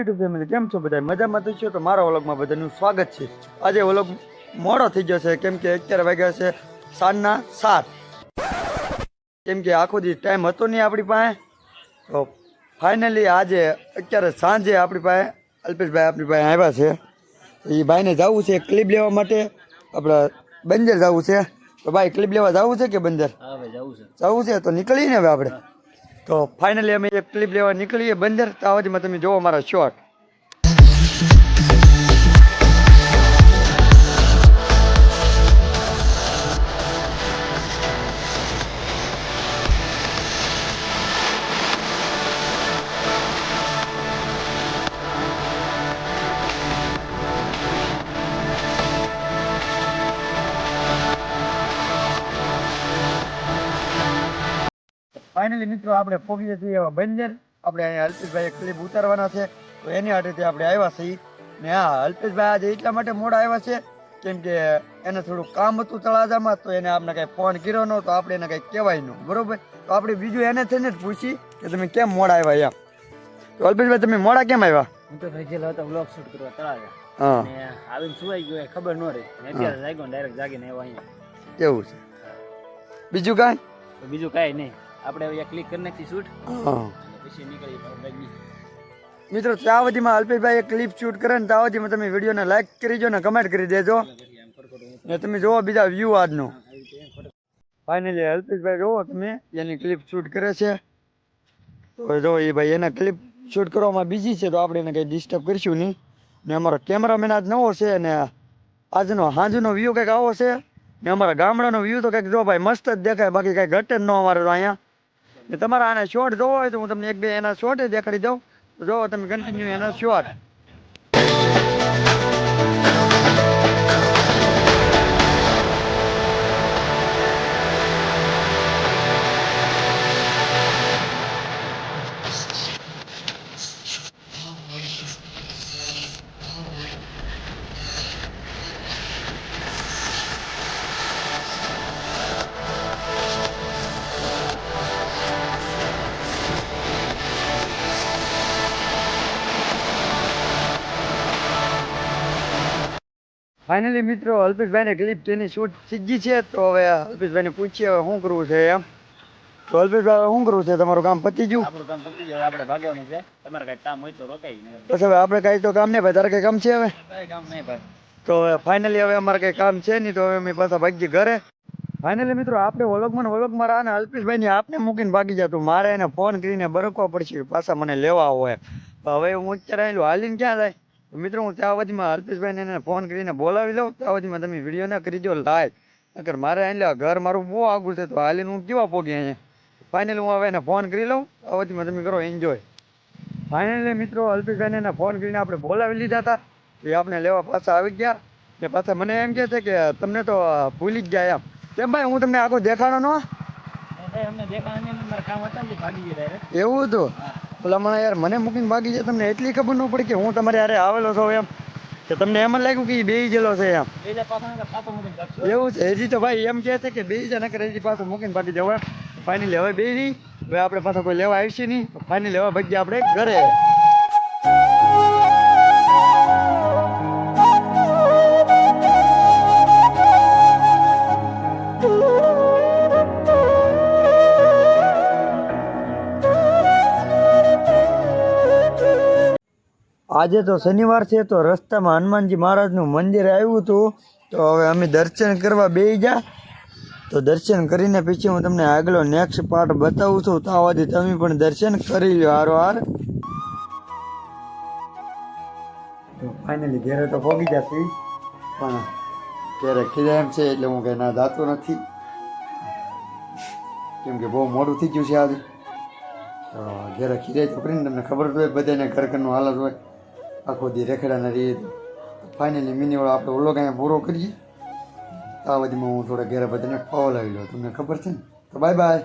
YouTube family કેમ છો બધા મજામાં તો છો તો મારા વ્લોગમાં બધાનું સ્વાગત છે। આજે વ્લોગ મોડો થઈ ગયો છે કેમ કે અત્યારે વાગ્યા છે સાંજના 7 કેમ કે આખો દી ટાઈમ હતો નહીં આપણી પાસે। તો ફાઇનલી આજે અત્યારે સાંજે આપણી પાસે અલ્પેશભાઈ આપણી પાસે આવ્યા છે। એ ભાઈને જવું છે ક્લિપ લેવા માટે, આપણે બંદર જવું છે। તો ભાઈ ક્લિપ લેવા જવું છે કે બંદર? હા ભાઈ જવું છે તો નીકળીએ ને હવે આપણે। તો ફાઇનલી અમે એક ક્લિપ લેવા નીકળીએ બંદર। તો આવાજીમાં તમે જોવો મારા શોર્ટ। ફાઇનલી મિત્રો આપણે પહોંચીએ છીએ હવે બંદર। આપણે અહીંયા અલ્પેશભાઈ ક્લિપ ઉતારવાના છે તો એની હાથેથી આપણે આવ્યા છીએ। ને હા, અલ્પેશભાઈ આજે એટલા માટે મોડા આવ્યા છે કેમ કે એને થોડું કામ હતું તળાજામાં, તો એને આપણે કંઈ ફોન કર્યો ન તો આપણે એને કંઈ કહેવાય ન, બરોબર? તો આપણે બીજું એને થઈને જ પૂછી કે તમે કેમ મોડા આવ્યા એમ। તો અલ્પેશભાઈ તમે મોડા કેમ આવ્યા? હું તો ભાઈ ગયેલો હતો વ્લોગ શૂટ કરવા તળાજા, હા, ને આવીને સુવાઈ ગયો ખબર ન રહી, ને અત્યારે જાગ્યો ડાયરેક્ટ જાગીને આવ્યો અહીંયા। એવું છે? બીજું કાંઈ? તો બીજું કાંઈ નહીં, આપણે હવે ક્લિક કરી નાખી શૂટ, હા, પછી નીકળી મિત્રો ત્યાં સુધીમાં અલ્પેશભાઈ ક્લિપ શૂટ કરે ને ત્યાં સુધીમાં તમે વિડીયોને લાઈક કરીજો ને કમેન્ટ કરી દેજો ને તમે જોવો બીજા વ્યૂ આજનો। ફાઇનલી અલ્પેશભાઈ જોવો તમે એની ક્લિપ શૂટ કરે છે। તો જો એ ભાઈ એના ક્લિપ શૂટ કરવામાં બિઝી છે, તો આપણે એને કંઈ ડિસ્ટર્બ કરીશું નહીં। ને અમારો કેમેરામેન આજ નવો છે ને આજનો સાંજનો વ્યૂ કંઈક આવો છે ને અમારા ગામડાનો વ્યૂ તો કંઈક જો ભાઈ મસ્ત જ દેખાય, બાકી કંઈ ઘટે જ ન અમારે તો અહીંયા। ને તમારા આના શોર્ટ જોવો હોય તો હું તમને એક બે એના શોર્ટ દેખાડી દઉં, તો જોવો તમે કન્ટિન્યુ એના શોર્ટ। ફાઇનલી મિત્રો અલ્પેશભાઈને ક્લિપ તેની શૂટ સીધી છે, તો હવે અલ્પેશભાઈને પૂછીએ હવે શું કરવું છે એમ। તો અલ્પેશભાઈ શું કરવું છે? તમારું કામ પતી ગયું? આપણું કામ પતી ગયું, આપણે ભાગવાનું છે। તમારે કાંઈ કામ હોય તો રોકાઈ નહીં, બસ હવે આપણે કાંઈ તો કામ નહીં ભાઈ, તારે કંઈ કામ છે હવે? કાંઈ કામ નહીં ભાઈ। તો હવે ફાઇનલી હવે અમારે કંઈ કામ છે નહીં, તો હવે અમે પાછા ભાગીએ ઘરે। ફાઇનલી મિત્રો આપણે વ્લોગમાં રાને અલ્પેશભાઈને આપને મૂકીને ભાગી જતું, મારે એને ફોન કરીને બરકવા પડશે પાછા મને લેવા હોય। તો હવે હું અત્યારે આવેલું હાલીને ક્યાં જાય? મિત્રો હું ત્યાં સુધીમાં અલ્પેશભાઈને એને ફોન કરીને બોલાવી લઉં, ત્યાં સુધીમાં તમે વિડીયો ના કરી દો લાઈક, નકર મારે એટલે ઘર મારું બહુ આગું છે, તો હાલીને હું કેવા પોગી અહીંયા। ફાઇનલી હું હવે એને ફોન કરી લઉં, ત્યાં સુધીમાં તમે કરો એન્જોય। ફાઇનલી મિત્રો અલ્પેશભાઈને એને ફોન કરીને આપણે બોલાવી લીધા હતા, એ આપણે લેવા પાછા આવી ગયા। ને પાછા મને એમ કહે છે કે તમને તો ભૂલી જ ગયા એમ। કેમ ભાઈ હું તમને આખો દેખાડો ન? અમને દેખાણ નહીં, મારા કામ હતા ને ભાગી ગયા ડાયરેક્ટ। એવું હતું? પેલા મને યાર મને મૂકીને ભાગી જાય, તમને એટલી ખબર ન પડી કે હું તમારે યારે આવેલો છું એમ, કે તમને એમ જ લાગ્યું કે એ બેસી ગયેલો છે એમ? એવું છે? હજી તો ભાઈ એમ કહે છે કે બેસી જાય, નકર હજી પાછું મૂકીને ભાગી જવાય। ફાઇનલી હવે બેસી હવે આપણે પાછા કોઈ લેવા આવશે નહીં, ફાઇનલી હવે ભાગીએ આપણે ઘરે। આજે તો શનિવાર છે, તો રસ્તામાં હનુમાનજી મહારાજનું મંદિર આવ્યું હતું, તો હવે અમે દર્શન કરવા બેસી ગયા। તો દર્શન કરીને પછી હું તમને આગલો નેક્સ્ટ પાર્ટ બતાવું છું, તો આવાથી તમે પણ દર્શન કરી લો હારોહાર। તો ફાઇનલી ઘેરે તો પહોંચી જશે, પણ ઘેરે ખીરા એમ છે એટલે હું કંઈ ના જાતો નથી, કેમ કે બહુ મોડું થઈ ગયું છે આજે। તો ઘેરે ખીરાય તો કરીને તમને ખબર જ હોય બધાને ઘર ઘરનું હાલત હોય, આખો દી રેખડાના રહીએ। ફાઇનલી મિનીવાળો આપણે વ્લોગ અહીંયા પૂરો કરીએ। આ બધીમાં હું થોડા ઘેરે બધાને ખવડાવી લઉં, તમને ખબર છે ને। તો બાય બાય।